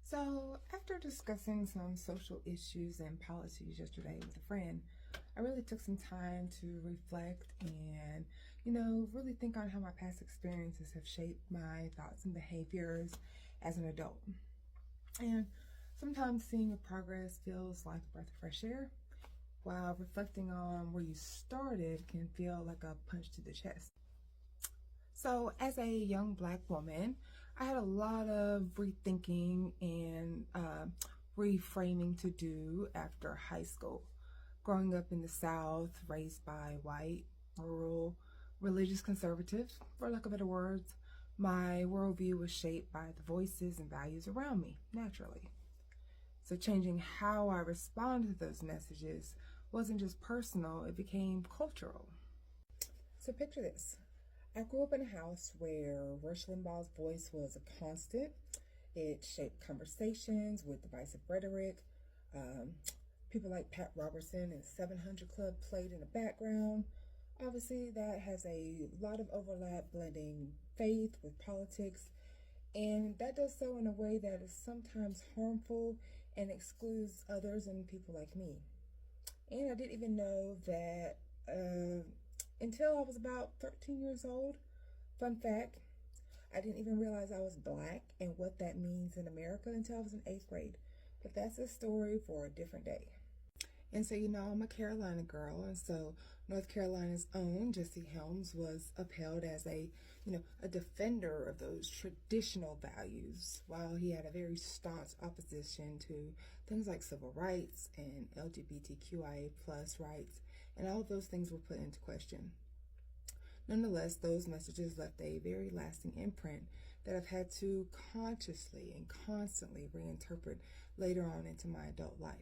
So, after discussing some social issues and policies yesterday with a friend, I really took some time to reflect and, really think on how my past experiences have shaped my thoughts and behaviors as an adult. And sometimes seeing your progress feels like a breath of fresh air, while reflecting on where you started can feel like a punch to the chest. So, as a young black woman, I had a lot of rethinking and reframing to do after high school. Growing up in the South, raised by white, rural, religious conservatives, for lack of better words, my worldview was shaped by the voices and values around me, naturally. So, changing how I responded to those messages wasn't just personal, it became cultural. So, picture this. I grew up in a house where Rush Limbaugh's voice was a constant. It shaped conversations with divisive rhetoric. Um, People like Pat Robertson and 700 Club played in the background. Obviously, that has a lot of overlap blending faith with politics, and that does so in a way that is sometimes harmful and excludes others and people like me. And I didn't even know that until I was about 13 years old. Fun fact, I didn't even realize I was black and what that means in America until I was in 8th grade. But that's a story for a different day. And so, I'm a Carolina girl, and so North Carolina's own Jesse Helms was upheld as a defender of those traditional values, while he had a very staunch opposition to things like civil rights and LGBTQIA plus rights, and all of those things were put into question. Nonetheless, those messages left a very lasting imprint that I've had to consciously and constantly reinterpret later on into my adult life.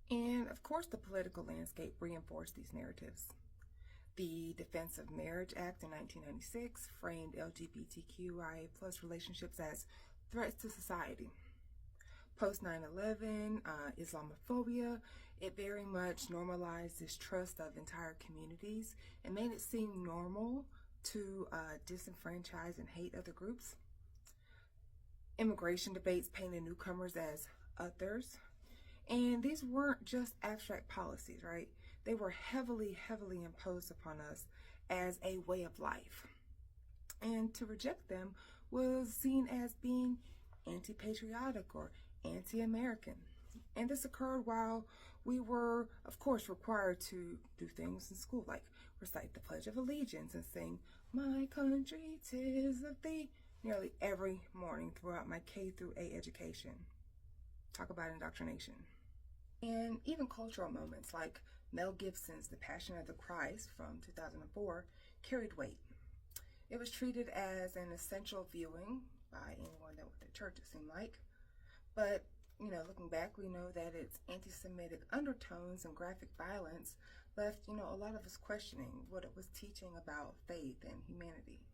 And of course, the political landscape reinforced these narratives. The Defense of Marriage Act in 1996 framed LGBTQIA plus relationships as threats to society. Post 9/11, Islamophobia, it very much normalized distrust of entire communities and made it seem normal to disenfranchise and hate other groups. Immigration debates painted newcomers as others. And these weren't just abstract policies, right? They were heavily, heavily imposed upon us as a way of life. And to reject them was seen as being anti-patriotic or anti-American. And this occurred while we were, of course, required to do things in school, like recite the Pledge of Allegiance and sing, "My country 'tis of thee," nearly every morning throughout my K through 8 education. Talk about indoctrination. And even cultural moments like Mel Gibson's The Passion of the Christ from 2004 carried weight. It was treated as an essential viewing by anyone that went to church, it seemed like. But, looking back, we know that its anti-Semitic undertones and graphic violence left, a lot of us questioning what it was teaching about faith and humanity.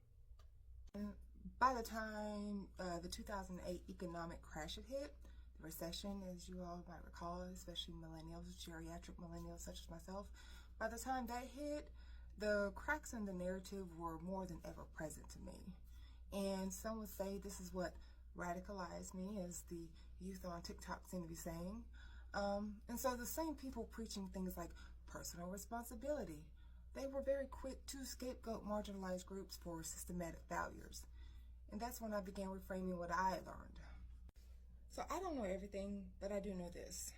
And by the time the 2008 economic crash had hit, the recession, as you all might recall, especially millennials, geriatric millennials such as myself, by the time that hit, the cracks in the narrative were more than ever present to me. And some would say this is what radicalized me, as the youth on TikTok seem to be saying. And so the same people preaching things like personal responsibility, they were very quick to scapegoat marginalized groups for systematic failures. And that's when I began reframing what I learned. So I don't know everything, but I do know this.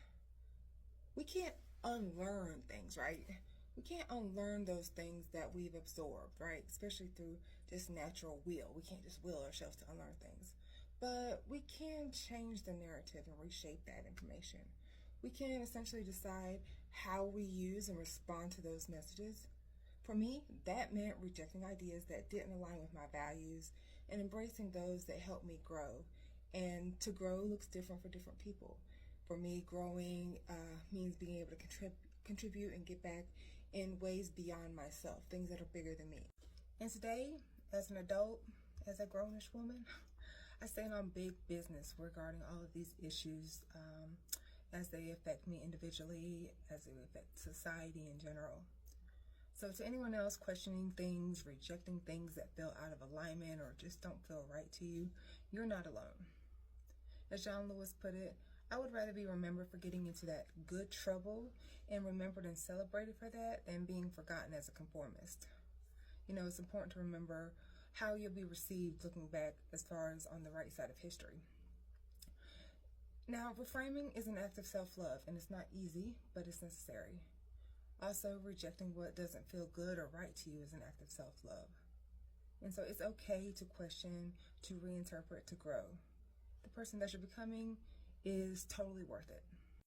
We can't unlearn things, right? We can't unlearn those things that we've absorbed, right? Especially through just natural will. We can't just will ourselves to unlearn things. But we can change the narrative and reshape that information. We can essentially decide how we use and respond to those messages. For me, that meant rejecting ideas that didn't align with my values and embracing those that helped me grow. And to grow looks different for different people. For me, growing means being able to contribute and get back in ways beyond myself, things that are bigger than me. And today, as an adult, as a grownish woman, I stand on big business regarding all of these issues as they affect me individually, as they affect society in general. So to anyone else questioning things, rejecting things that feel out of alignment or just don't feel right to you, you're not alone. As John Lewis put it, I would rather be remembered for getting into that good trouble and remembered and celebrated for that than being forgotten as a conformist. You know, it's important to remember how you'll be received looking back as far as on the right side of history. Now, reframing is an act of self-love, and it's not easy, but it's necessary. Also, rejecting what doesn't feel good or right to you is an act of self-love. And so it's okay to question, to reinterpret, to grow. The person that you're becoming is totally worth it.